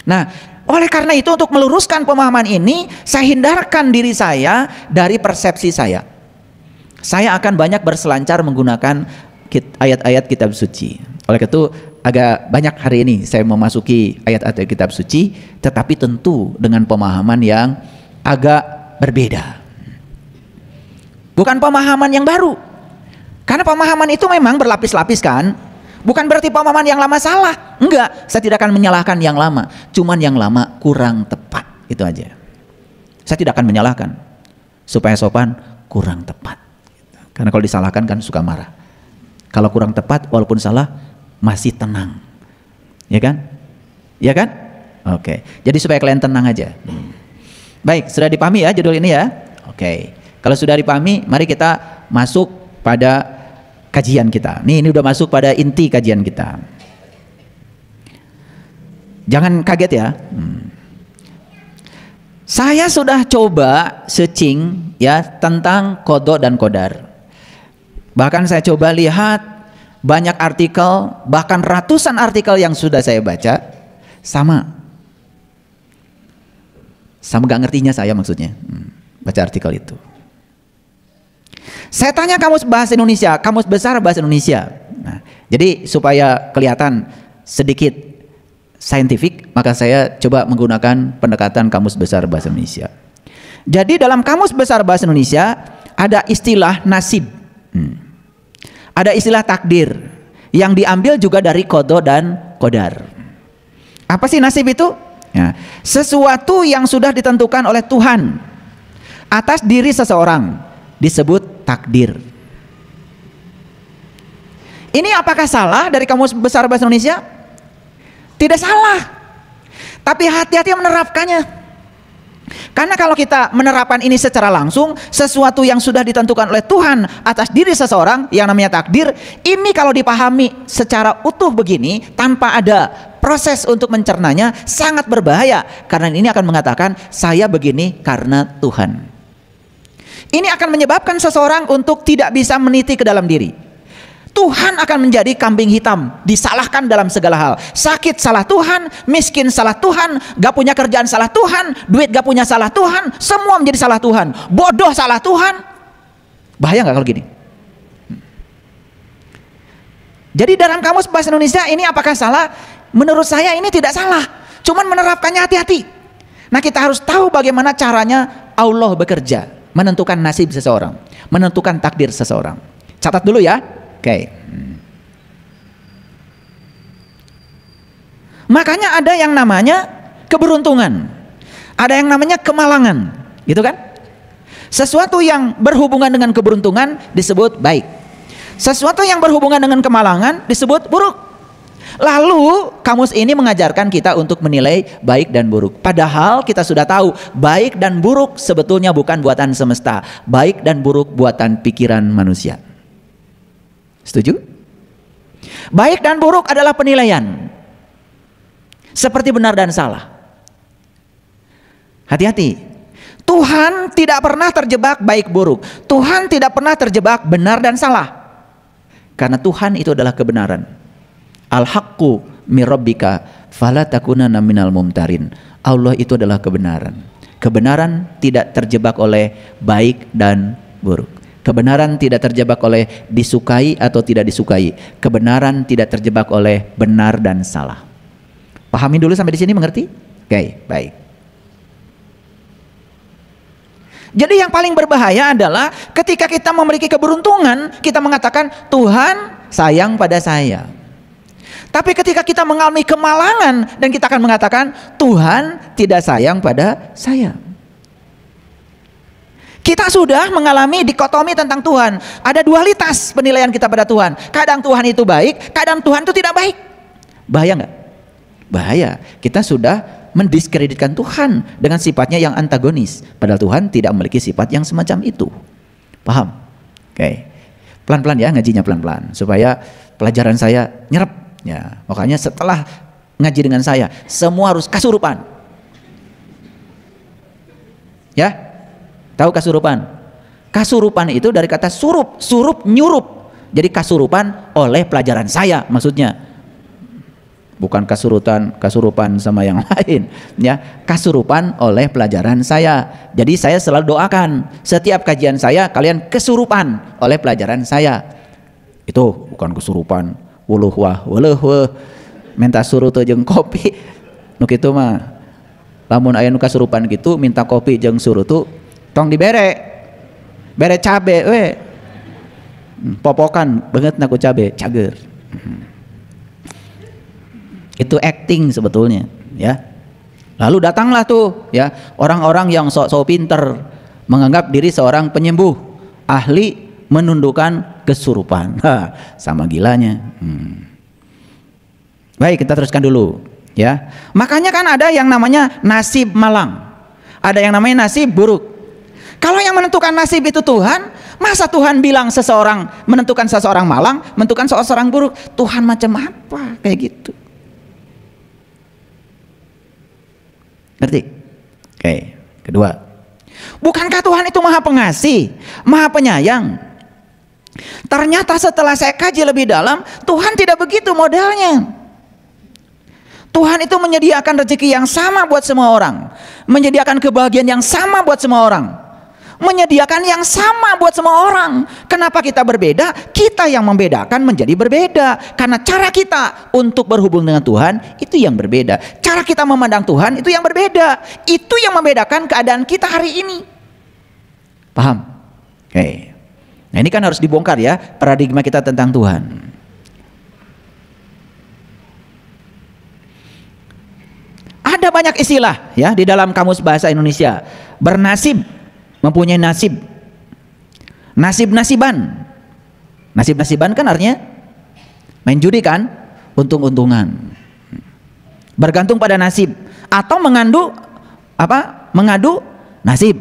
Nah, oleh karena itu untuk meluruskan pemahaman ini, saya hindarkan diri saya dari persepsi saya. Saya akan banyak berselancar menggunakan ayat-ayat kitab suci. Oleh karena itu agak banyak hari ini saya memasuki ayat-ayat kitab suci, tetapi tentu dengan pemahaman yang agak berbeda. Bukan pemahaman yang baru. Karena pemahaman itu memang berlapis-lapis kan. Bukan berarti pemahaman yang lama salah. Enggak, saya tidak akan menyalahkan yang lama. Cuman yang lama kurang tepat. Itu aja. Saya tidak akan menyalahkan. Supaya sopan, kurang tepat. Karena kalau disalahkan kan suka marah. Kalau kurang tepat, walaupun salah, masih tenang. Ya kan? Ya kan? Oke. Jadi supaya kalian tenang aja. Baik, sudah dipahami ya judul ini ya? Oke. Kalau sudah dipahami, mari kita masuk pada kajian kita. Ini udah masuk pada inti kajian kita. Jangan kaget ya. Saya sudah coba searching ya tentang qada dan qadar. Bahkan saya coba lihat banyak artikel, bahkan ratusan artikel yang sudah saya baca, sama gak ngertinya saya maksudnya. Baca artikel itu. Saya tanya kamus bahasa Indonesia, kamus besar bahasa Indonesia. Nah, jadi supaya kelihatan sedikit saintifik, maka saya coba menggunakan pendekatan kamus besar bahasa Indonesia. Jadi dalam kamus besar bahasa Indonesia ada istilah nasib, ada istilah takdir, yang diambil juga dari qada dan qadar. Apa sih nasib itu? Ya, sesuatu yang sudah ditentukan oleh Tuhan atas diri seseorang disebut takdir. Ini apakah salah dari kamus besar bahasa Indonesia? Tidak salah. Tapi hati-hati menerapkannya. Karena kalau kita menerapkan ini secara langsung, sesuatu yang sudah ditentukan oleh Tuhan atas diri seseorang yang namanya takdir, ini kalau dipahami secara utuh begini tanpa ada proses untuk mencernanya sangat berbahaya. Karena ini akan mengatakan saya begini karena Tuhan. Ini akan menyebabkan seseorang untuk tidak bisa meniti ke dalam diri. Tuhan akan menjadi kambing hitam, disalahkan dalam segala hal. Sakit salah Tuhan, miskin salah Tuhan, gak punya kerjaan salah Tuhan, duit gak punya salah Tuhan, semua menjadi salah Tuhan. Bodoh salah Tuhan. Bahaya gak kalau gini? Jadi dalam kamus bahasa Indonesia ini apakah salah? Menurut saya ini tidak salah. Cuman menerapkannya hati-hati. Nah, kita harus tahu bagaimana caranya Allah bekerja, menentukan nasib seseorang, menentukan takdir seseorang. Catat dulu ya. Oke. Makanya ada yang namanya keberuntungan, ada yang namanya kemalangan, gitu kan? Sesuatu yang berhubungan dengan keberuntungan disebut baik, sesuatu yang berhubungan dengan kemalangan disebut buruk. Lalu kamus ini mengajarkan kita untuk menilai baik dan buruk. Padahal kita sudah tahu baik dan buruk sebetulnya bukan buatan semesta. Baik dan buruk buatan pikiran manusia. Setuju? Baik dan buruk adalah penilaian. Seperti benar dan salah. Hati-hati. Tuhan tidak pernah terjebak baik buruk. Tuhan tidak pernah terjebak benar dan salah. Karena Tuhan itu adalah kebenaran. Al-haqqu mirabbika fala takunanna minal mumtarin. Allah itu adalah kebenaran. Kebenaran tidak terjebak oleh baik dan buruk. Kebenaran tidak terjebak oleh disukai atau tidak disukai. Kebenaran tidak terjebak oleh benar dan salah. Pahami dulu sampai di sini, mengerti? Oke, baik. Jadi yang paling berbahaya adalah ketika kita memiliki keberuntungan, kita mengatakan Tuhan sayang pada saya. Tapi ketika kita mengalami kemalangan dan kita akan mengatakan Tuhan tidak sayang pada saya. Kita sudah mengalami dikotomi tentang Tuhan. Ada dualitas penilaian kita pada Tuhan. Kadang Tuhan itu baik, kadang Tuhan itu tidak baik. Bahaya nggak? Bahaya. Kita sudah mendiskreditkan Tuhan dengan sifatnya yang antagonis. Padahal Tuhan tidak memiliki sifat yang semacam itu. Paham? Oke. Pelan-pelan ya, ngajinya pelan-pelan supaya pelajaran saya nyerap. Ya, makanya setelah ngaji dengan saya, semua harus kasurupan. Ya, tahu kasurupan? Kasurupan itu dari kata surup, surup nyurup. Jadi kasurupan oleh pelajaran saya, maksudnya. bukan kasurupan sama yang lain ya, kasurupan oleh pelajaran saya. Jadi saya selalu doakan setiap kajian saya kalian kesurupan oleh pelajaran saya. Itu bukan kesurupan wuluh wah minta suruh teu jeung kopi nu kitu mah. Lamun aya nu kasurupan gitu minta kopi jeung suruh tuh tong dibere cabe we popokan banget naku cabe cager. Itu acting sebetulnya ya. Lalu datanglah tuh ya orang-orang yang sok-sok pinter menganggap diri seorang penyembuh, ahli menundukkan kesurupan. Sama gilanya. Baik, kita teruskan dulu ya. Makanya kan ada yang namanya nasib malang, ada yang namanya nasib buruk. Kalau yang menentukan nasib itu Tuhan, masa Tuhan bilang seseorang menentukan seseorang malang, menentukan seseorang buruk? Tuhan macam apa kayak gitu? Ngerti? Oke, kedua, bukankah Tuhan itu maha pengasih, maha penyayang? Ternyata setelah saya kaji lebih dalam, Tuhan tidak begitu modelnya. Tuhan itu menyediakan rezeki yang sama buat semua orang, menyediakan kebahagiaan yang sama buat semua orang, menyediakan yang sama buat semua orang. Kenapa kita berbeda? Kita yang membedakan menjadi berbeda karena cara kita untuk berhubung dengan Tuhan itu yang berbeda. Cara kita memandang Tuhan itu yang berbeda. Itu yang membedakan keadaan kita hari ini. Paham? Oke. Nah, ini kan harus dibongkar ya paradigma kita tentang Tuhan. Ada banyak istilah ya di dalam kamus bahasa Indonesia. Bernasib, mempunyai nasib, nasib-nasiban. Nasib-nasiban kan artinya main judi kan, untung-untungan, bergantung pada nasib atau mengadu nasib.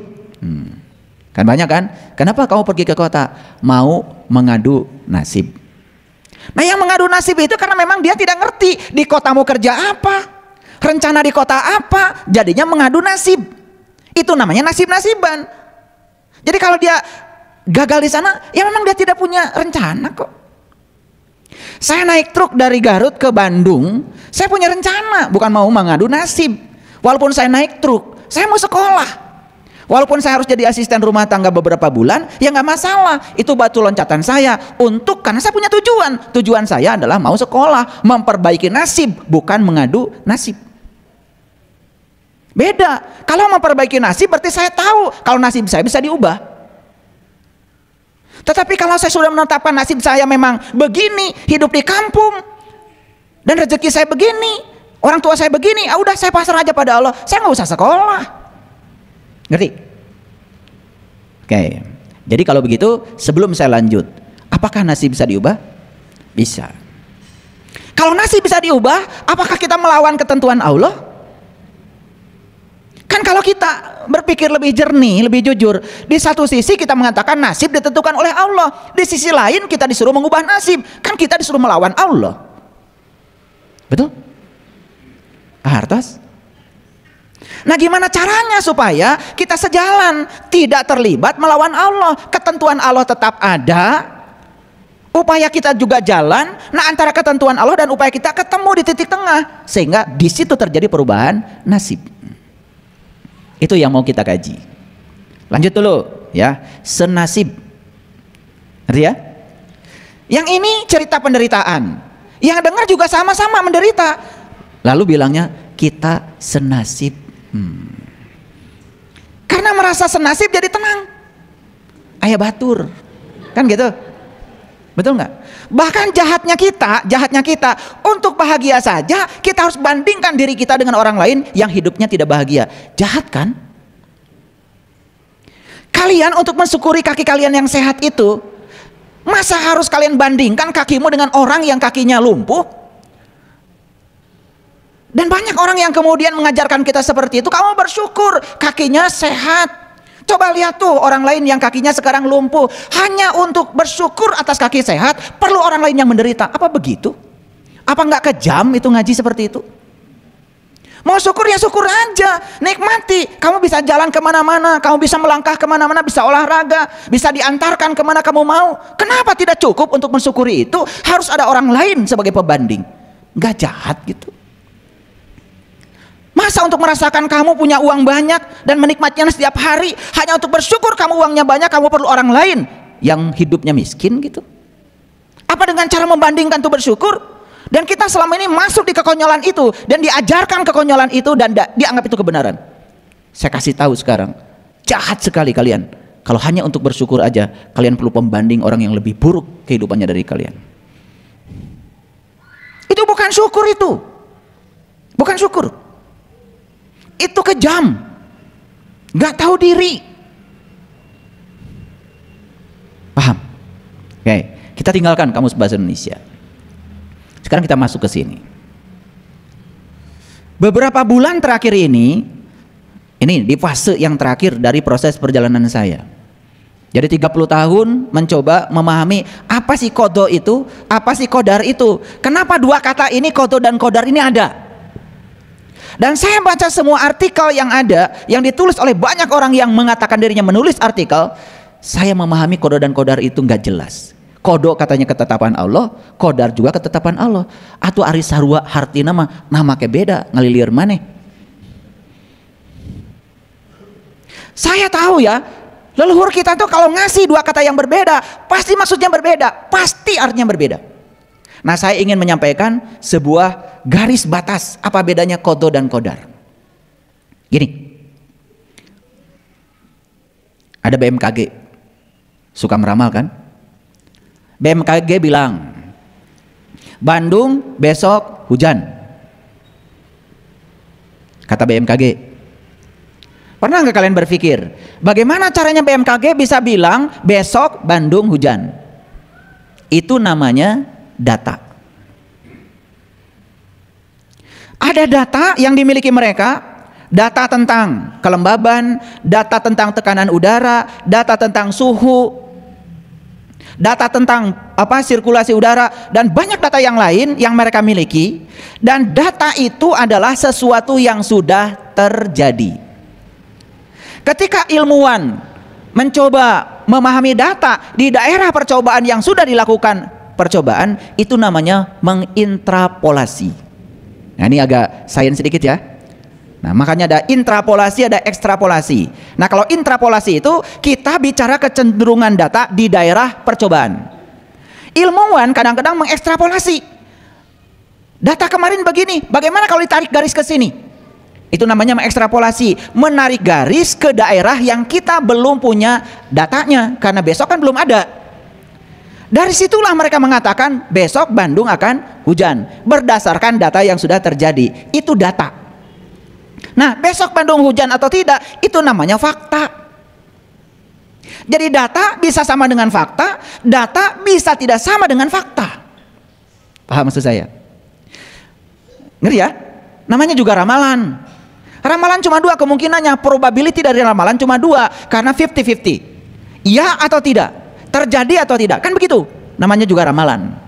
Kan banyak kan, kenapa kamu pergi ke kota? Mau mengadu nasib. Nah, yang mengadu nasib itu karena memang dia tidak ngerti di kota mau kerja apa, rencana di kota apa, jadinya mengadu nasib. Itu namanya nasib-nasiban. Jadi kalau dia gagal di sana, ya memang dia tidak punya rencana kok. Saya naik truk dari Garut ke Bandung, saya punya rencana, bukan mau mengadu nasib. Walaupun saya naik truk, saya mau sekolah. Walaupun saya harus jadi asisten rumah tangga beberapa bulan, ya nggak masalah. Itu batu loncatan saya karena saya punya tujuan. Tujuan saya adalah mau sekolah, memperbaiki nasib, bukan mengadu nasib. Beda. Kalau memperbaiki nasib berarti saya tahu kalau nasib saya bisa diubah. Tetapi kalau saya sudah menetapkan nasib saya memang begini, hidup di kampung, dan rezeki saya begini, orang tua saya begini, udah saya pasrah aja pada Allah, saya nggak usah sekolah. Ngerti? Oke. Jadi kalau begitu sebelum saya lanjut, apakah nasib bisa diubah? Bisa. Kalau nasib bisa diubah, apakah kita melawan ketentuan Allah? Kan kalau kita berpikir lebih jernih, lebih jujur, di satu sisi kita mengatakan nasib ditentukan oleh Allah, di sisi lain kita disuruh mengubah nasib, kan kita disuruh melawan Allah. Betul? Pak Hartos? Nah, gimana caranya supaya kita sejalan, tidak terlibat melawan Allah? Ketentuan Allah tetap ada, upaya kita juga jalan. Nah, antara ketentuan Allah dan upaya kita ketemu di titik tengah, sehingga di situ terjadi perubahan nasib. Itu yang mau kita kaji. Lanjut dulu ya, senasib. Ngerti ya? Yang ini cerita penderitaan, yang dengar juga sama-sama menderita, lalu bilangnya kita senasib. Karena merasa senasib jadi tenang, ayah batur, kan gitu. Betul nggak? Bahkan jahatnya kita untuk bahagia saja kita harus bandingkan diri kita dengan orang lain yang hidupnya tidak bahagia. Jahat kan? Kalian untuk mensyukuri kaki kalian yang sehat itu, masa harus kalian bandingkan kakimu dengan orang yang kakinya lumpuh? Dan banyak orang yang kemudian mengajarkan kita seperti itu. Kamu bersyukur kakinya sehat. Coba lihat tuh orang lain yang kakinya sekarang lumpuh, hanya untuk bersyukur atas kaki sehat perlu orang lain yang menderita. Apa begitu? Apa nggak kejam itu ngaji seperti itu? Mau syukur ya syukur aja, nikmati. Kamu bisa jalan kemana-mana, kamu bisa melangkah kemana-mana, bisa olahraga, bisa diantarkan kemana kamu mau. Kenapa tidak cukup untuk mensyukuri itu? Harus ada orang lain sebagai pembanding. nggak jahat gitu. Masa untuk merasakan kamu punya uang banyak dan menikmatinya setiap hari hanya untuk bersyukur kamu uangnya banyak, kamu perlu orang lain yang hidupnya miskin gitu? Apa dengan cara membandingkan itu bersyukur? Dan kita selama ini masuk di kekonyolan itu dan diajarkan kekonyolan itu dan dianggap itu kebenaran. Saya kasih tahu sekarang, jahat sekali kalian. Kalau hanya untuk bersyukur aja, kalian perlu pembanding orang yang lebih buruk kehidupannya dari kalian. Itu bukan syukur itu. Bukan syukur. Itu kejam. Gak tahu diri. Paham? Oke, kita tinggalkan kamus bahasa Indonesia. Sekarang kita masuk ke sini. Beberapa bulan terakhir ini di fase yang terakhir dari proses perjalanan saya. Jadi 30 tahun mencoba memahami apa sih qadha itu, apa sih qadar itu. Kenapa dua kata ini qadha dan qadar ini ada? Dan saya baca semua artikel yang ada, yang ditulis oleh banyak orang yang mengatakan dirinya menulis artikel, saya memahami qadha dan qadar itu nggak jelas. Qadha katanya ketetapan Allah, qadar juga ketetapan Allah. Atuh ari sarua hartina mah nama ke beda, ngalilir maneh. Saya tahu ya, leluhur kita tuh kalau ngasih dua kata yang berbeda, pasti maksudnya berbeda, pasti artinya berbeda. Nah, saya ingin menyampaikan sebuah garis batas apa bedanya qadha dan qadar. Gini, ada BMKG, suka meramal kan? BMKG bilang, Bandung besok hujan. Kata BMKG. Pernah nggak kalian berpikir, bagaimana caranya BMKG bisa bilang besok Bandung hujan? Itu namanya data. Ada data yang dimiliki mereka, data tentang kelembaban, data tentang tekanan udara, data tentang suhu, data tentang sirkulasi udara, dan banyak data yang lain yang mereka miliki. Dan data itu adalah sesuatu yang sudah terjadi. Ketika ilmuwan mencoba memahami data di daerah percobaan yang sudah dilakukan percobaan, itu namanya mengintrapolasi. Nah, ini agak sains sedikit ya. Nah, makanya ada intrapolasi, ada ekstrapolasi. Nah, kalau intrapolasi itu kita bicara kecenderungan data di daerah percobaan. Ilmuwan kadang-kadang mengekstrapolasi. Data kemarin begini, bagaimana kalau ditarik garis ke sini? Itu namanya mengekstrapolasi, menarik garis ke daerah yang kita belum punya datanya, karena besok kan belum ada. Dari situlah mereka mengatakan besok Bandung akan hujan, berdasarkan data yang sudah terjadi. Itu data. Nah, besok Bandung hujan atau tidak, itu namanya fakta. Jadi data bisa sama dengan fakta, data bisa tidak sama dengan fakta. Paham maksud saya? Ngeri ya? Namanya juga ramalan. Ramalan cuma dua kemungkinannya, probability dari ramalan cuma dua, karena 50-50. Iya atau tidak, terjadi atau tidak, kan begitu. Namanya juga ramalan.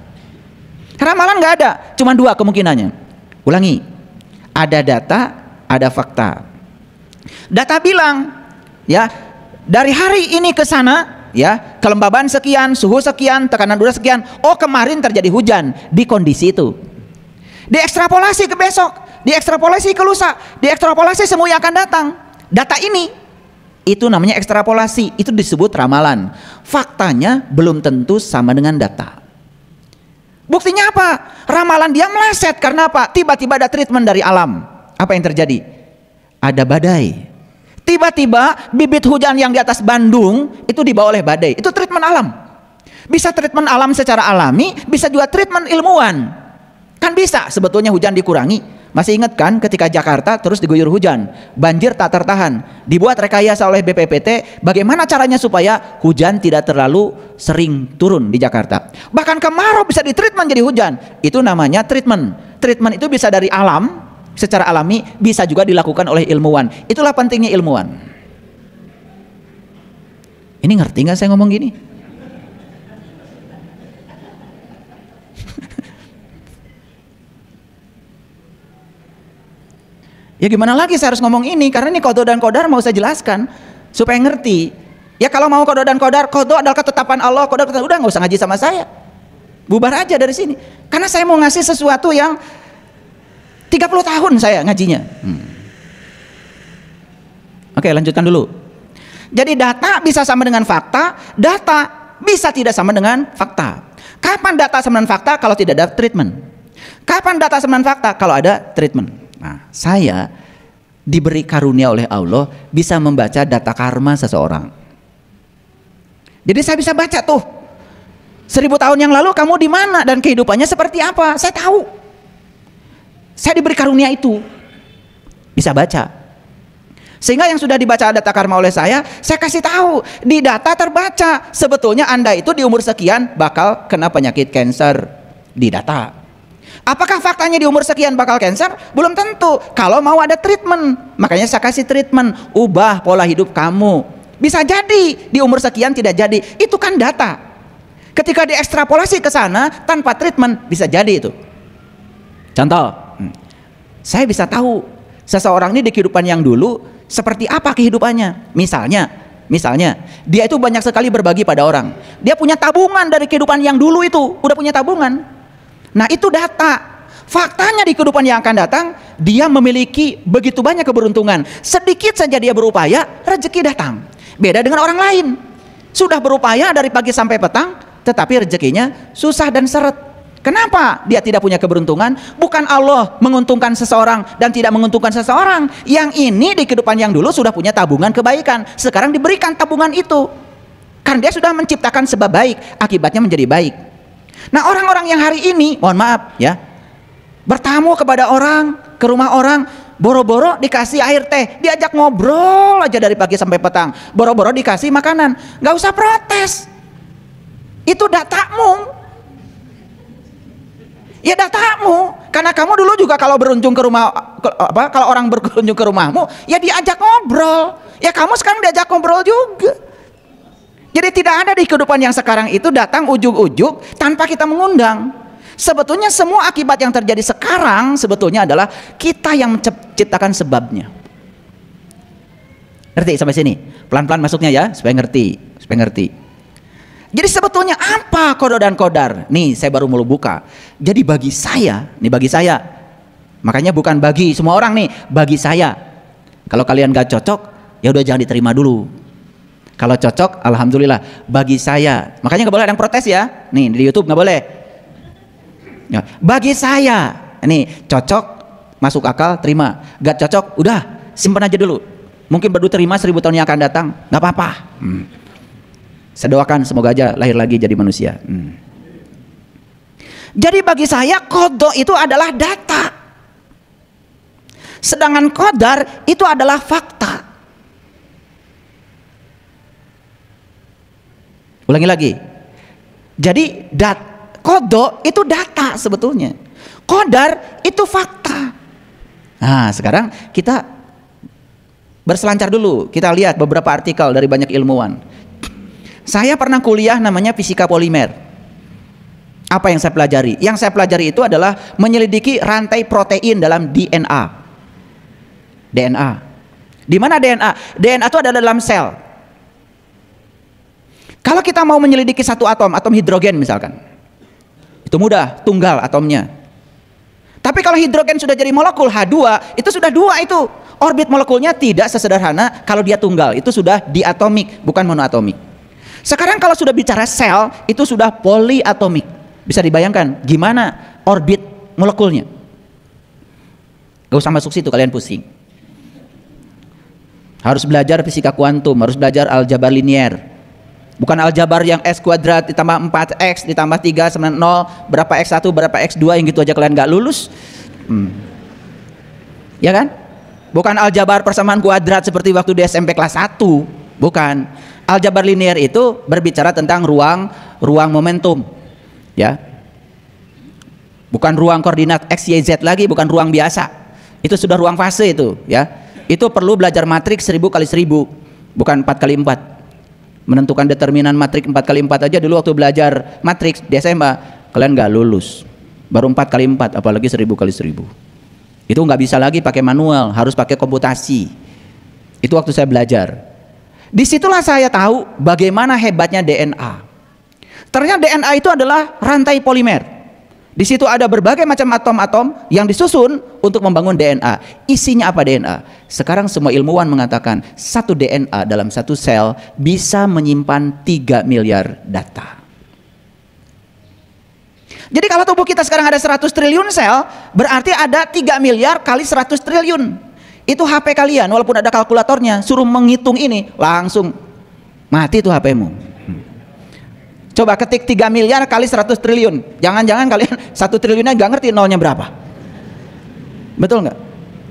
Ramalan nggak ada, cuma dua kemungkinannya. Ulangi, ada data, ada fakta. Data bilang, ya, dari hari ini ke sana, ya, kelembaban sekian, suhu sekian, tekanan udara sekian. Oh, kemarin terjadi hujan di kondisi itu. Diekstrapolasi ke besok, diekstrapolasi ke lusa, diekstrapolasi semua yang akan datang. Data ini, itu namanya ekstrapolasi, itu disebut ramalan. Faktanya belum tentu sama dengan data. Buktinya apa? Ramalan dia meleset, karena apa? Tiba-tiba ada treatment dari alam. Apa yang terjadi? Ada badai. Tiba-tiba bibit hujan yang di atas Bandung itu dibawa oleh badai. Itu treatment alam. Bisa treatment alam secara alami, bisa juga treatment ilmuwan. Kan bisa sebetulnya hujan dikurangi. Masih ingat kan ketika Jakarta terus diguyur hujan, banjir tak tertahan, dibuat rekayasa oleh BPPT bagaimana caranya supaya hujan tidak terlalu sering turun di Jakarta. Bahkan kemarau bisa ditreatment jadi hujan. Itu namanya treatment. Treatment itu bisa dari alam, secara alami, bisa juga dilakukan oleh ilmuwan. Itulah pentingnya ilmuwan. Ini ngerti nggak saya ngomong gini? Ya gimana lagi saya harus ngomong ini, karena ini qadha dan qadar mau saya jelaskan supaya ngerti. Ya kalau mau qadha dan qadar, qadha adalah ketetapan Allah, qadar udah nggak usah ngaji sama saya. bubar aja dari sini. Karena saya mau ngasih sesuatu yang 30 tahun saya ngajinya. Oke, lanjutkan dulu. Jadi data bisa sama dengan fakta, data bisa tidak sama dengan fakta. Kapan data sama dengan fakta? Kalau tidak ada treatment. Kapan data sama dengan fakta? Kalau ada treatment. Nah, saya diberi karunia oleh Allah bisa membaca data karma seseorang. Jadi saya bisa baca tuh 1000 tahun yang lalu kamu di mana dan kehidupannya seperti apa. Saya tahu. Saya diberi karunia itu. Bisa baca. Sehingga yang sudah dibaca data karma oleh saya kasih tahu di data terbaca sebetulnya Anda itu di umur sekian bakal kena penyakit kanker di data. Apakah faktanya di umur sekian bakal kanker? Belum tentu. Kalau mau ada treatment, makanya saya kasih treatment, ubah pola hidup kamu. Bisa jadi di umur sekian tidak jadi. Itu kan data. Ketika diekstrapolasi ke sana tanpa treatment bisa jadi itu. Contoh, saya bisa tahu seseorang ini di kehidupan yang dulu seperti apa kehidupannya. Misalnya dia itu banyak sekali berbagi pada orang. Dia punya tabungan dari kehidupan yang dulu itu, udah punya tabungan. Nah, itu data. Faktanya di kehidupan yang akan datang dia memiliki begitu banyak keberuntungan. Sedikit saja dia berupaya, rezeki datang. Beda dengan orang lain. Sudah berupaya dari pagi sampai petang, tetapi rezekinya susah dan seret. Kenapa dia tidak punya keberuntungan? Bukan Allah menguntungkan seseorang dan tidak menguntungkan seseorang. Yang ini di kehidupan yang dulu sudah punya tabungan kebaikan. Sekarang diberikan tabungan itu. Karena dia sudah menciptakan sebab baik, akibatnya menjadi baik. Nah, orang-orang yang hari ini, mohon maaf ya, bertamu kepada orang, ke rumah orang, boro-boro dikasih air teh, diajak ngobrol aja dari pagi sampai petang, boro-boro dikasih makanan, nggak usah protes. Itu datamu. Ya datamu, karena kamu dulu juga kalau berkunjung ke rumah, kalau orang berkunjung ke rumahmu, ya diajak ngobrol. Ya kamu sekarang diajak ngobrol juga. Jadi tidak ada di kehidupan yang sekarang itu datang ujug-ujug tanpa kita mengundang. Sebetulnya semua akibat yang terjadi sekarang sebetulnya adalah kita yang menciptakan sebabnya. Ngerti sampai sini? Pelan-pelan masuknya ya, supaya ngerti. Jadi sebetulnya apa qada dan qadar? Nih saya baru mau buka. Jadi bagi saya, makanya bukan bagi semua orang nih, bagi saya. Kalau kalian gak cocok, ya udah jangan diterima dulu. Kalau cocok, alhamdulillah. Bagi saya, makanya gak boleh ada yang protes ya. Nih di YouTube gak boleh. Ya, bagi saya, nih cocok, masuk akal, terima. Gak cocok, udah simpan aja dulu. Mungkin baru terima 1000 tahun yang akan datang, gak apa-apa. Saya doakan semoga aja lahir lagi jadi manusia. Jadi bagi saya qada itu adalah data, sedangkan qadar itu adalah fakta. Ulangi lagi. Jadi qada itu data sebetulnya, qadar itu fakta. Nah sekarang kita berselancar dulu, kita lihat beberapa artikel dari banyak ilmuwan. Saya pernah kuliah namanya fisika polimer. Apa yang saya pelajari? Yang saya pelajari itu adalah menyelidiki rantai protein dalam DNA. Di mana DNA? DNA itu ada dalam sel. Kalau kita mau menyelidiki satu atom hidrogen misalkan, itu mudah, tunggal atomnya. Tapi kalau hidrogen sudah jadi molekul H2, itu sudah dua itu. Orbit molekulnya tidak sesederhana kalau dia tunggal, itu sudah diatomik, bukan monoatomik. Sekarang kalau sudah bicara sel, itu sudah poliatomik. Bisa dibayangkan gimana orbit molekulnya? Gak usah masuk situ, kalian pusing. Harus belajar fisika kuantum, harus belajar aljabar linier. Bukan aljabar yang x kuadrat ditambah 4x ditambah 3 sama 0, berapa x1 berapa x2 yang gitu aja kalian gak lulus. Ya kan? Bukan aljabar persamaan kuadrat seperti waktu di SMP kelas 1. Bukan. Aljabar linier itu berbicara tentang ruang momentum, ya. Bukan ruang koordinat x, y, z lagi, bukan ruang biasa. Itu sudah ruang fase itu, ya. Itu perlu belajar matriks 1000 kali 1000, bukan 4 kali 4. Menentukan determinan matriks 4 kali 4 aja dulu waktu belajar matriks di SMA, kalian nggak lulus. Baru 4 kali 4, apalagi 1000 kali 1000. Itu nggak bisa lagi pakai manual, harus pakai komputasi. Itu waktu saya belajar. Disitulah saya tahu bagaimana hebatnya DNA. Ternyata DNA itu adalah rantai polimer. Di situ ada berbagai macam atom-atom yang disusun untuk membangun DNA. Isinya apa DNA? Sekarang semua ilmuwan mengatakan satu DNA dalam satu sel bisa menyimpan 3 miliar data. Jadi kalau tubuh kita sekarang ada 100 triliun sel, berarti ada 3 miliar kali 100 triliun. Itu HP kalian, walaupun ada kalkulatornya, suruh menghitung ini, langsung mati tuh HP-mu. Coba ketik 3 miliar kali 100 triliun. Jangan-jangan kalian 1 triliunnya gak ngerti nolnya berapa. Betul nggak?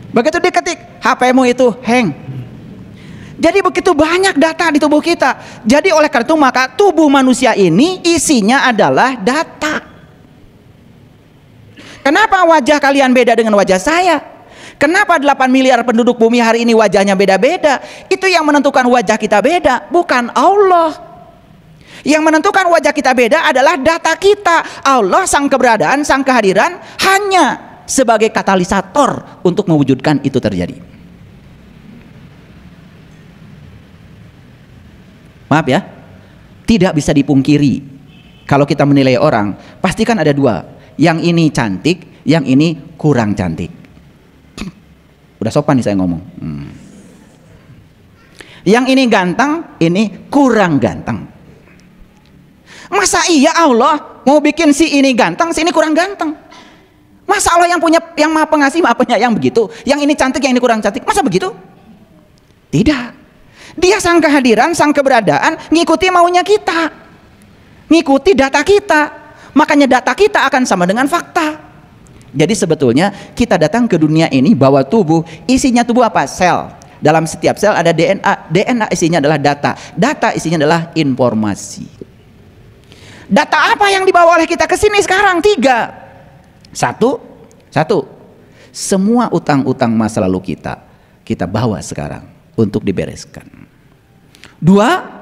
Begitu diketik, HP-mu itu hang. Jadi begitu banyak data di tubuh kita. Jadi oleh karena itu maka tubuh manusia ini isinya adalah data. Kenapa wajah kalian beda dengan wajah saya? Kenapa 8 miliar penduduk bumi hari ini wajahnya beda-beda? Itu yang menentukan wajah kita beda, bukan Allah. Yang menentukan wajah kita beda adalah data kita. Allah, sang keberadaan, sang kehadiran hanya sebagai katalisator untuk mewujudkan itu terjadi. Maaf ya, tidak bisa dipungkiri kalau kita menilai orang, pastikan ada dua. Yang ini cantik, yang ini kurang cantik. Udah sopan nih saya ngomong. Yang ini ganteng, ini kurang ganteng. Masa iya Allah mau bikin si ini ganteng, si ini kurang ganteng? Masa Allah yang punya, yang maha pengasih, maha penyayang begitu? Yang ini cantik, yang ini kurang cantik, masa begitu? Tidak. Dia sang kehadiran, sang keberadaan, ngikuti maunya kita, ngikuti data kita. Makanya data kita akan sama dengan fakta. Jadi sebetulnya kita datang ke dunia ini bawa tubuh. Isinya tubuh apa? Sel. Dalam setiap sel ada DNA. DNA isinya adalah data. Data isinya adalah informasi. Data apa yang dibawa oleh kita ke sini sekarang? 3. Satu. Semua utang-utang masa lalu kita bawa sekarang untuk dibereskan. 2.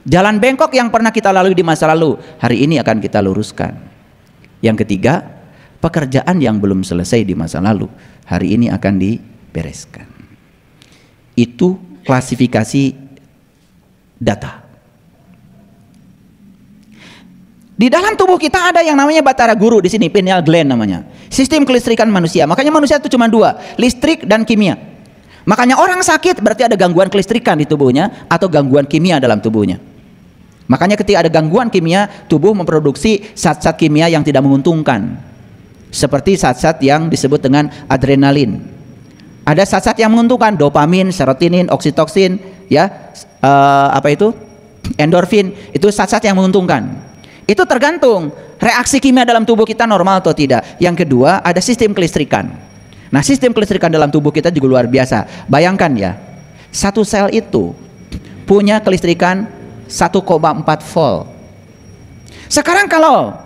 Jalan bengkok yang pernah kita lalui di masa lalu, hari ini akan kita luruskan. Yang ketiga, pekerjaan yang belum selesai di masa lalu, hari ini akan dibereskan. Itu klasifikasi data. Di dalam tubuh kita ada yang namanya batara guru di sini, pineal gland namanya. Sistem kelistrikan manusia. Makanya manusia itu cuma 2, listrik dan kimia. Makanya orang sakit berarti ada gangguan kelistrikan di tubuhnya atau gangguan kimia dalam tubuhnya. Makanya ketika ada gangguan kimia, tubuh memproduksi zat-zat kimia yang tidak menguntungkan. Seperti zat-zat yang disebut dengan adrenalin. Ada zat-zat yang menguntungkan, dopamin, serotonin, oksitoksin, ya, endorfin, itu zat-zat yang menguntungkan. Itu tergantung reaksi kimia dalam tubuh kita normal atau tidak. Yang kedua, ada sistem kelistrikan. Nah, sistem kelistrikan dalam tubuh kita juga luar biasa. Bayangkan ya, satu sel itu punya kelistrikan 1,4 volt. Sekarang kalau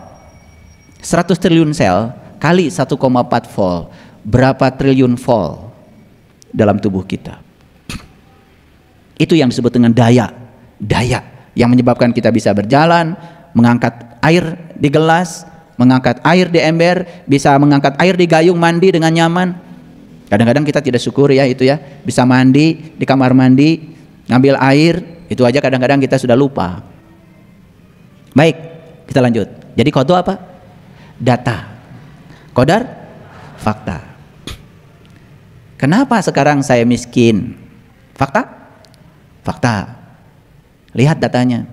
100 triliun sel kali 1,4 volt, berapa triliun volt dalam tubuh kita? Itu yang disebut dengan daya yang menyebabkan kita bisa berjalan, mengangkat air di gelas, mengangkat air di ember, bisa mengangkat air di gayung, mandi dengan nyaman. Kadang-kadang kita tidak syukur ya itu ya, bisa mandi di kamar mandi, ngambil air, itu aja kadang-kadang kita sudah lupa. Baik, kita lanjut. Jadi kodo apa? Data. Kodar? Fakta. Kenapa sekarang saya miskin? Fakta? Fakta. Lihat datanya.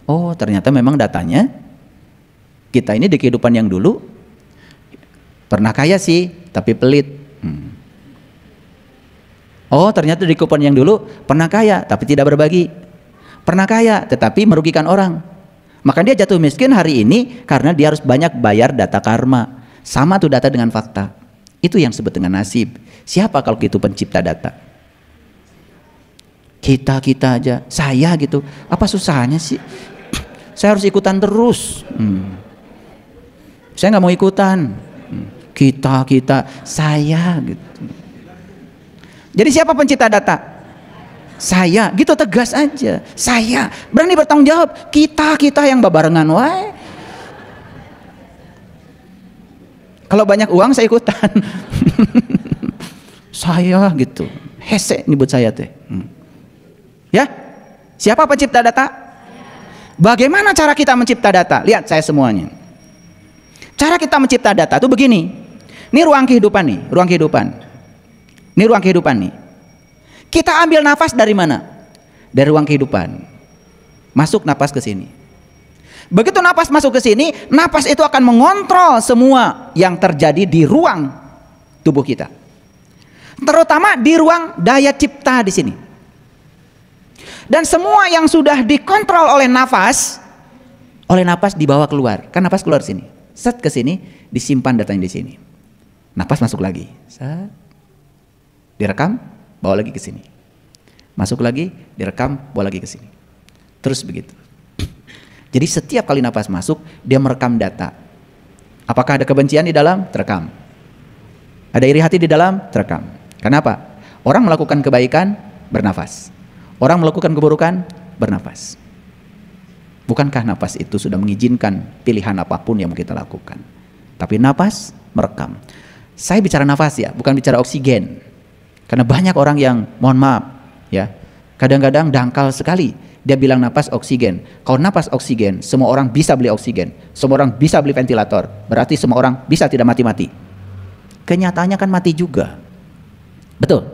Oh, ternyata memang datanya kita ini di kehidupan yang dulu pernah kaya sih, tapi pelit. Oh, ternyata di kehidupan yang dulu pernah kaya, tapi tidak berbagi. Pernah kaya tetapi merugikan orang. Maka dia jatuh miskin hari ini karena dia harus banyak bayar data karma. Sama tuh data dengan fakta. Itu yang disebut dengan nasib. Siapa kalau itu pencipta data? Kita aja, saya gitu. Apa susahnya sih? Saya harus ikutan terus. Saya nggak mau ikutan. Kita, saya gitu. Jadi siapa pencipta data? Saya, gitu tegas aja. Saya berani bertanggung jawab. Kita yang babarengan wae. Kalau banyak uang saya ikutan. Saya gitu. Hese nyebut saya teh. Ya, siapa pencipta data? Bagaimana cara kita mencipta data? Lihat saya semuanya. Cara kita mencipta data itu begini. Ini ruang kehidupan nih, ruang kehidupan. Ini ruang kehidupan nih. Kita ambil nafas dari mana? Dari ruang kehidupan. Masuk nafas ke sini. Begitu nafas masuk ke sini, nafas itu akan mengontrol semua yang terjadi di ruang tubuh kita. Terutama di ruang daya cipta di sini. Dan semua yang sudah dikontrol oleh nafas dibawa keluar. Kan nafas keluar sini. Set ke sini, disimpan datanya di sini. Nafas masuk lagi. Set. Direkam, bawa lagi ke sini. Masuk lagi, direkam, bawa lagi ke sini. Terus begitu. Jadi setiap kali nafas masuk, dia merekam data. Apakah ada kebencian di dalam? Terekam. Ada iri hati di dalam? Terekam. Kenapa? Orang melakukan kebaikan, bernafas. Orang melakukan keburukan, bernafas. Bukankah nafas itu sudah mengizinkan pilihan apapun yang mau kita lakukan? Tapi nafas merekam. Saya bicara nafas ya, bukan bicara oksigen. Karena banyak orang yang, mohon maaf ya, kadang-kadang dangkal sekali. Dia bilang nafas oksigen. Kalau nafas oksigen, semua orang bisa beli oksigen. Semua orang bisa beli ventilator. Berarti semua orang bisa tidak mati-mati. Kenyataannya kan mati juga. Betul.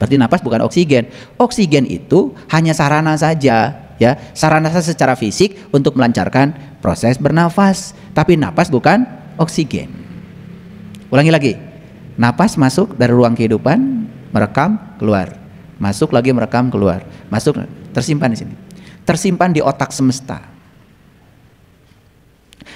Berarti nafas bukan oksigen. Oksigen itu hanya sarana saja, ya, sarana secara fisik untuk melancarkan proses bernafas. Tapi nafas bukan oksigen. Ulangi lagi. Nafas masuk dari ruang kehidupan, merekam, keluar. Masuk lagi, merekam, keluar. Masuk, tersimpan di sini. Tersimpan di otak semesta.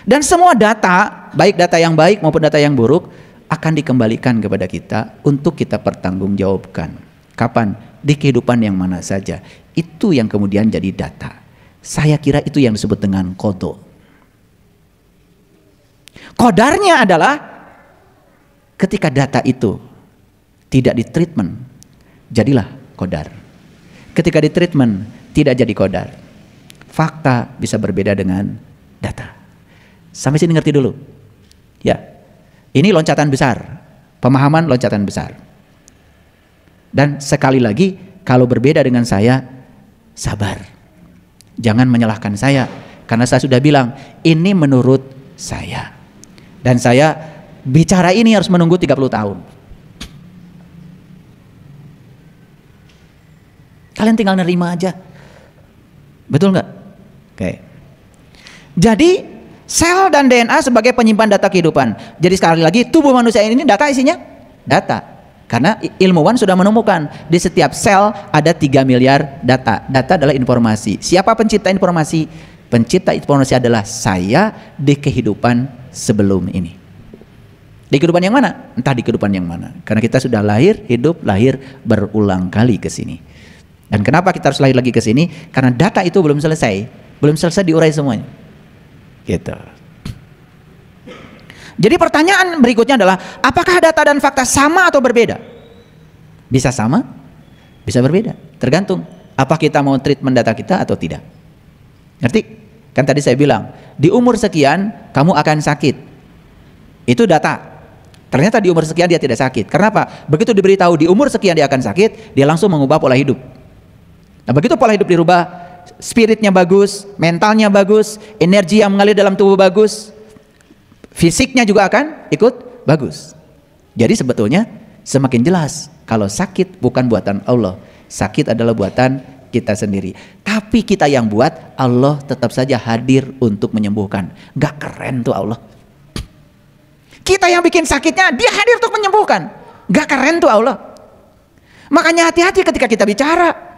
Dan semua data, baik data yang baik maupun data yang buruk, akan dikembalikan kepada kita untuk kita pertanggungjawabkan. Kapan? Di kehidupan yang mana saja. Itu yang kemudian jadi data. Saya kira itu yang disebut dengan kodo. Kodarnya adalah ketika data itu tidak ditreatment, jadilah kodar. Ketika ditreatment, tidak jadi kodar. Fakta bisa berbeda dengan data. Sampai sini ngerti dulu. Ya, ini loncatan besar. Pemahaman loncatan besar. Dan sekali lagi, kalau berbeda dengan saya, sabar. Jangan menyalahkan saya. Karena saya sudah bilang, ini menurut saya. Dan saya bicara ini harus menunggu 30 tahun. Kalian tinggal nerima aja. Betul nggak? Oke. Jadi sel dan DNA sebagai penyimpan data kehidupan. Jadi sekali lagi, tubuh manusia ini data isinya? Data. Karena ilmuwan sudah menemukan di setiap sel ada 3 miliar data. Data adalah informasi. Siapa pencipta informasi? Pencipta informasi adalah saya di kehidupan sebelum ini. Di kehidupan yang mana? Entah di kehidupan yang mana. Karena kita sudah lahir, hidup, lahir berulang kali ke sini. Dan kenapa kita harus lahir lagi ke sini? Karena data itu belum selesai. Belum selesai diurai semuanya. Gitu. Jadi pertanyaan berikutnya adalah, apakah data dan fakta sama atau berbeda? Bisa sama, bisa berbeda. Tergantung apa kita mau treatment data kita atau tidak. Ngerti? Kan tadi saya bilang, di umur sekian kamu akan sakit. Itu data. Ternyata di umur sekian dia tidak sakit. Kenapa? Begitu diberitahu di umur sekian dia akan sakit, dia langsung mengubah pola hidup. Nah, begitu pola hidup dirubah, spiritnya bagus, mentalnya bagus, energi yang mengalir dalam tubuh bagus, fisiknya juga akan ikut bagus. Jadi sebetulnya semakin jelas kalau sakit bukan buatan Allah, sakit adalah buatan kita sendiri. Tapi kita yang buat, Allah tetap saja hadir untuk menyembuhkan. Gak keren tuh Allah? Kita yang bikin sakitnya, dia hadir untuk menyembuhkan. Gak keren tuh Allah? Makanya hati-hati ketika kita bicara.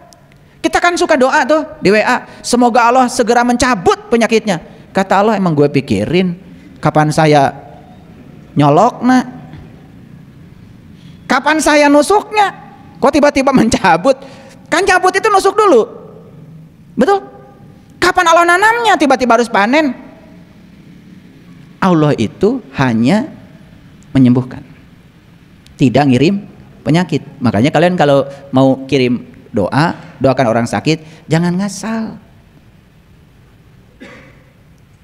Kita kan suka doa tuh di WA, semoga Allah segera mencabut penyakitnya. Kata Allah, emang gue pikirin kapan saya nyoloknya, kapan saya nusuknya, kok tiba-tiba mencabut? Kan cabut itu nusuk dulu, betul? Kapan Allah nanamnya tiba-tiba harus panen? Allah itu hanya menyembuhkan, tidak ngirim penyakit. Makanya kalian kalau mau kirim doa, doakan orang sakit, jangan ngasal.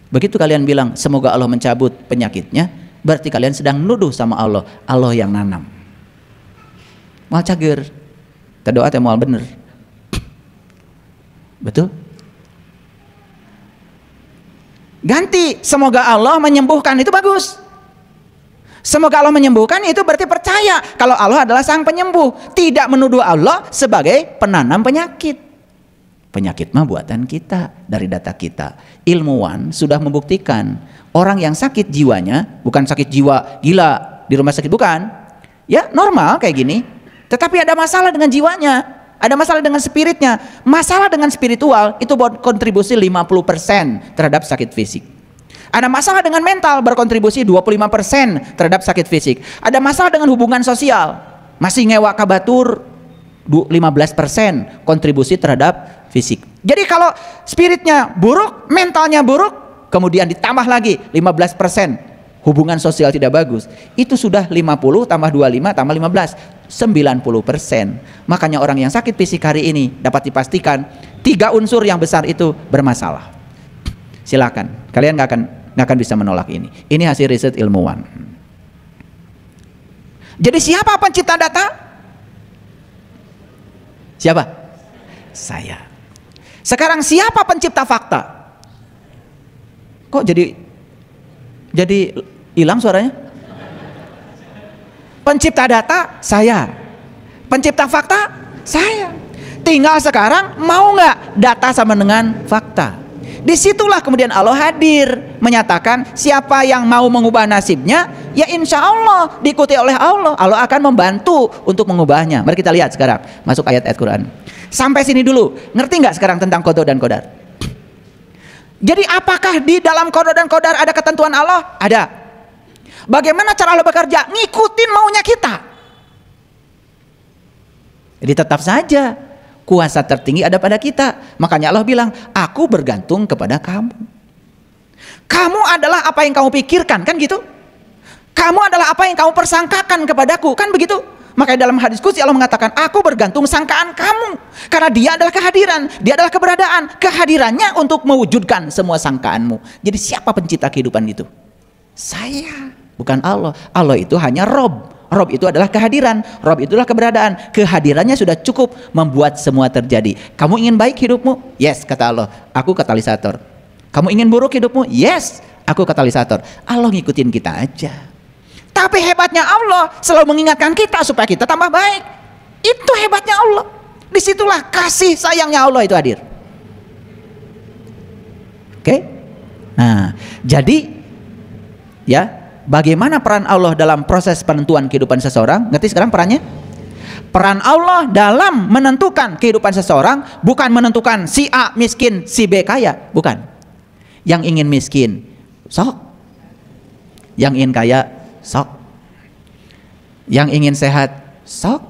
Begitu kalian bilang semoga Allah mencabut penyakitnya, berarti kalian sedang nuduh sama Allah, Allah yang nanam. Mal cager, terdoa teh mal bener. Betul? Ganti, semoga Allah menyembuhkan, itu bagus. Semoga Allah menyembuhkan itu berarti percaya kalau Allah adalah sang penyembuh. Tidak menuduh Allah sebagai penanam penyakit. Penyakit mah buatan kita, dari data kita. Ilmuwan sudah membuktikan orang yang sakit jiwanya, bukan sakit jiwa gila di rumah sakit, bukan. Ya normal kayak gini. Tetapi ada masalah dengan jiwanya. Ada masalah dengan spiritnya. Masalah dengan spiritual itu berkontribusi 50% terhadap sakit fisik. Ada masalah dengan mental, berkontribusi 25% terhadap sakit fisik. Ada masalah dengan hubungan sosial, masih ngewa kabatur, 15% kontribusi terhadap fisik. Jadi kalau spiritnya buruk, mentalnya buruk, kemudian ditambah lagi 15%, hubungan sosial tidak bagus, itu sudah 50 tambah 25 tambah 15, 90%. Makanya orang yang sakit fisik hari ini dapat dipastikan 3 unsur yang besar itu bermasalah. Silakan, kalian nggak akan bisa menolak ini. Ini hasil riset ilmuwan. Jadi siapa pencipta data? Siapa? Saya. Sekarang siapa pencipta fakta? Kok jadi hilang suaranya? Pencipta data saya, pencipta fakta saya. Tinggal sekarang mau nggak data sama dengan fakta. Disitulah kemudian Allah hadir menyatakan siapa yang mau mengubah nasibnya, ya insya Allah diikuti oleh Allah. Allah akan membantu untuk mengubahnya. Mari kita lihat sekarang, masuk ayat-ayat Quran. Sampai sini dulu, ngerti nggak sekarang tentang qada dan qadar? Jadi apakah di dalam qada dan qadar ada ketentuan Allah? Ada. Bagaimana cara Allah bekerja? Ngikutin maunya kita. Jadi tetap saja kuasa tertinggi ada pada kita. Makanya Allah bilang, aku bergantung kepada kamu. Kamu adalah apa yang kamu pikirkan, kan gitu? Kamu adalah apa yang kamu persangkakan kepadaku, kan begitu? Makanya dalam hadis qudsi Allah mengatakan, aku bergantung sangkaan kamu. Karena dia adalah kehadiran, dia adalah keberadaan. Kehadirannya untuk mewujudkan semua sangkaanmu. Jadi siapa pencipta kehidupan itu? Saya, bukan Allah. Allah itu hanya Rob. Rob itu adalah kehadiran, Rob itu adalah keberadaan. Kehadirannya sudah cukup membuat semua terjadi. Kamu ingin baik hidupmu? Yes, kata Allah, aku katalisator. Kamu ingin buruk hidupmu? Yes, aku katalisator. Allah ngikutin kita aja. Tapi hebatnya Allah selalu mengingatkan kita supaya kita tambah baik. Itu hebatnya Allah. Disitulah kasih sayangnya Allah itu hadir. Oke? Nah, jadi ya, bagaimana peran Allah dalam proses penentuan kehidupan seseorang? Ngerti sekarang perannya? Peran Allah dalam menentukan kehidupan seseorang bukan menentukan si A miskin, si B kaya, bukan. Yang ingin miskin, sok. Yang ingin kaya, sok. Yang ingin sehat, sok.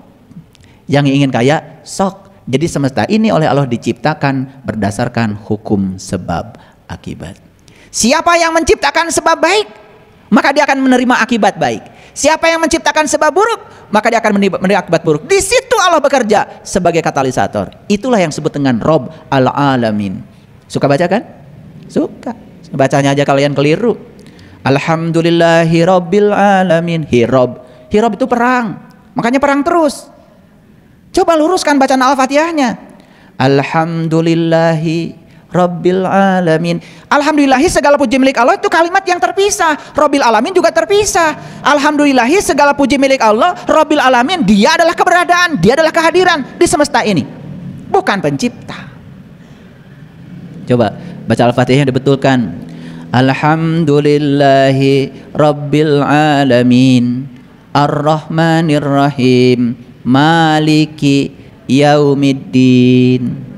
Yang ingin kaya, sok. Jadi semesta ini oleh Allah diciptakan berdasarkan hukum sebab akibat. Siapa yang menciptakan sebab baik, maka dia akan menerima akibat baik. Siapa yang menciptakan sebab buruk, maka dia akan menerima akibat buruk. Di situ Allah bekerja sebagai katalisator. Itulah yang disebut dengan Rob al-Alamin. Suka baca kan? Suka. Bacanya aja kalian keliru. Alhamdulillahi Rabbil Alamin. Hirob. Hirob itu perang. Makanya perang terus. Coba luruskan bacaan Al-Fatihahnya. Alhamdulillahi Rabbil Alamin. Alhamdulillahi segala puji milik Allah itu kalimat yang terpisah. Rabbil Alamin juga terpisah. Alhamdulillahi segala puji milik Allah. Rabbil Alamin, dia adalah keberadaan, dia adalah kehadiran di semesta ini, bukan pencipta. Coba baca Al-Fatihah dibetulkan. Alhamdulillahi Rabbil Alamin, Ar-Rahmanir Rahim, Maliki Yaumiddin,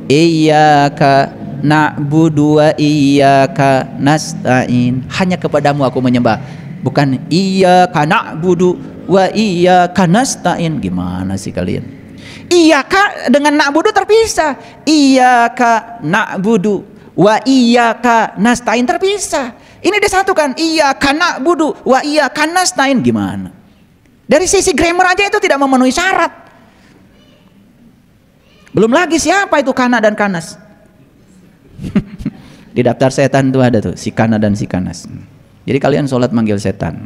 Iyyaka na'budu wa iyyaka nasta'in. Hanya kepadamu aku menyembah, bukan iyyaka na'budu wa iyyaka nasta'in. Gimana sih kalian? Iyyaka dengan na'budu terpisah. Iyyaka na'budu wa iyyaka nasta'in terpisah. Ini disatukan, iyyaka na'budu wa iyyaka nasta'in. Gimana? Dari sisi grammar aja itu tidak memenuhi syarat. Belum lagi siapa itu Kana dan Kanas. Di daftar setan itu ada tuh si Kana dan si Kanas. Jadi kalian sholat manggil setan.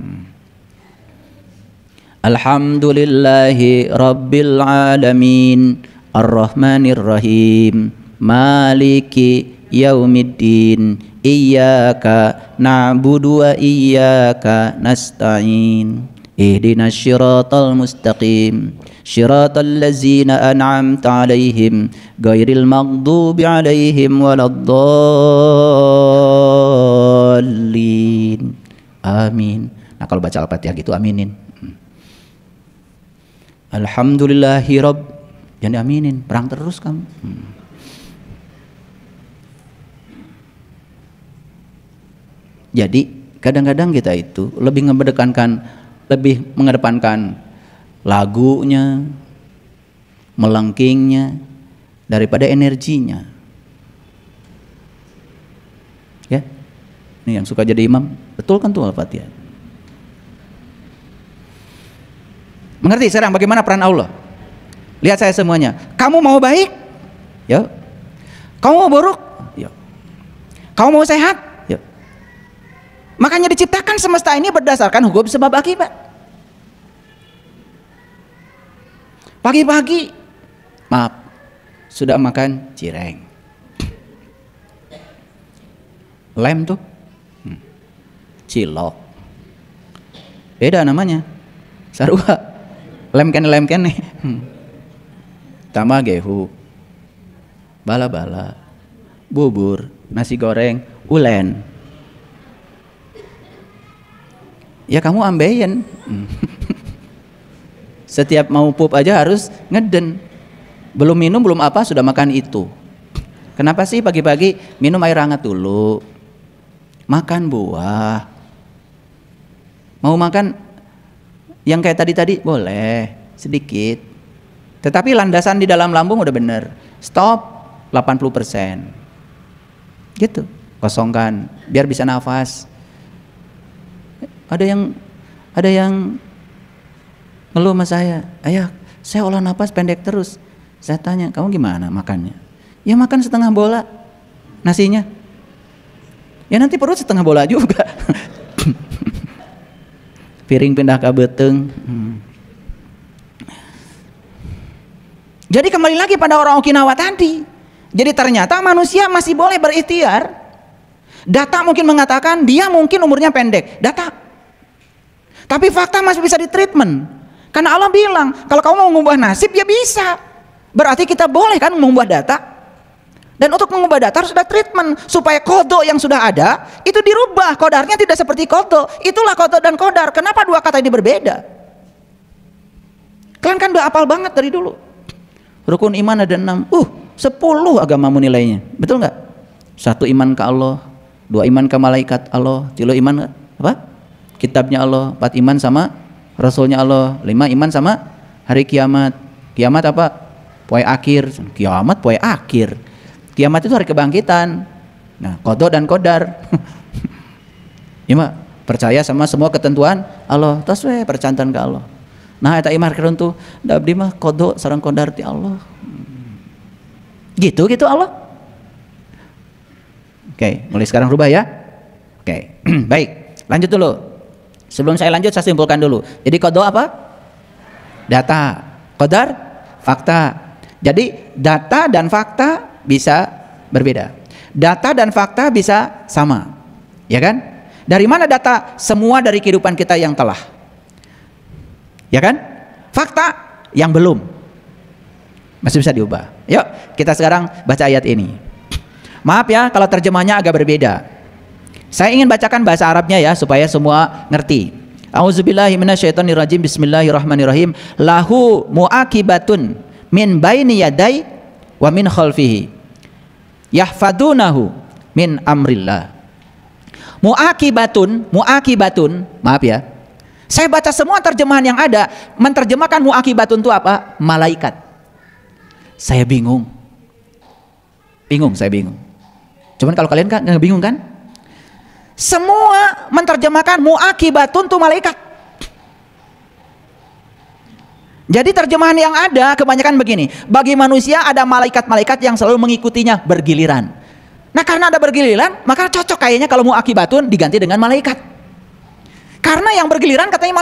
Alhamdulillahi Rabbil Alamin, Ar-Rahmanir Rahim, Maliki Yaumiddin, Iyyaka na'budu wa iyyaka nasta'in. Ihdinas syiratal mustaqim. Syiratal ladzina an'amta 'alaihim ghairil maghdubi 'alaihim waladdallin. Amin. Nah, kalau baca Al-Fatihah gitu aminin. Alhamdulillahi rabb. Jangan diaminin, perang terus kamu. Jadi kadang-kadang kita itu lebih mengedepankan lagunya, melengkingnya daripada energinya. Ya, ini yang suka jadi imam, betul kan tuh Al-Fatihah. Mengerti sekarang bagaimana peran Allah? Lihat saya semuanya. Kamu mau baik? Ya. Kamu mau buruk? Ya. Kamu mau sehat? Ya. Makanya diciptakan semesta ini berdasarkan hukum sebab akibat. Pagi-pagi, maaf, sudah makan cireng. Lem tuh, cilok. Beda namanya. Sarua. Lem kene. Tama gehu, bala-bala, bubur, nasi goreng, ulen. Ya kamu ambeien. Setiap mau pup aja harus ngeden. Belum minum, belum apa, sudah makan itu. Kenapa sih pagi-pagi minum air hangat dulu? Makan buah. Mau makan yang kayak tadi-tadi boleh, sedikit. Tetapi landasan di dalam lambung udah bener. Stop 80%. Gitu. Kosongkan biar bisa nafas. Ada yang ngeluh sama saya, "Ayah, saya olah nafas pendek terus." Saya tanya, "Kamu gimana makannya?" "Ya makan setengah bola nasinya." "Ya nanti perut setengah bola juga." Piring pindah ke beteng. Jadi kembali lagi pada orang Okinawa tadi. Jadi ternyata manusia masih boleh berikhtiar. Data mungkin mengatakan dia mungkin umurnya pendek. Data. Tapi fakta masih bisa ditreatment. Karena Allah bilang, kalau kamu mau mengubah nasib ya bisa. Berarti kita boleh kan mengubah data. Dan untuk mengubah data harus ada treatment. Supaya kodok yang sudah ada, itu dirubah. Kodarnya tidak seperti kodok. Itulah kodok dan kodar. Kenapa dua kata ini berbeda? Kalian kan udah hafal banget dari dulu. Rukun iman ada 6. 10 agamamu nilainya. Betul nggak? 1 iman ke Allah, 2 iman ke malaikat Allah, 3 iman apa? Kitabnya Allah, 4 iman sama Rasulnya Allah, 5 iman sama hari kiamat. Kiamat apa? Poe akhir. Kiamat poe akhir. Kiamat itu hari kebangkitan. Nah, qada dan qadar. Ima percaya sama semua ketentuan Allah, tos we percantan ke Allah. Nah, eta imah keun tuh da abdi mah qada sareng qadar ti Allah. Gitu Allah. Oke, mulai sekarang rubah ya. Oke. Baik, lanjut dulu. Sebelum saya lanjut saya simpulkan dulu. Jadi qada apa? Data. Qadar fakta. Jadi data dan fakta bisa berbeda. Data dan fakta bisa sama. Ya kan? Dari mana data? Semua dari kehidupan kita yang telah. Ya kan? Fakta yang belum. Masih bisa diubah. Yuk, kita sekarang baca ayat ini. Maaf ya kalau terjemahnya agak berbeda. Saya ingin bacakan bahasa Arabnya ya supaya semua ngerti. A'udzubillahi minasyaitonirrajim. Bismillahirrahmanirrahim. Lahu muaqibatun min baini yadai wa min khalfihi yahfadunahu min amrillah. Muaqibatun, maaf ya. Saya baca semua terjemahan yang ada, menerjemahkan muaqibatun itu apa? Malaikat. Saya bingung. Saya bingung. Cuman kalau kalian kan nggak bingung kan? Semua menerjemahkan muaqibatun itu malaikat. Jadi terjemahan yang ada kebanyakan begini, bagi manusia ada malaikat-malaikat yang selalu mengikutinya bergiliran. Nah karena ada bergiliran, maka cocok kayaknya kalau muaqibatun diganti dengan malaikat. Karena yang bergiliran katanya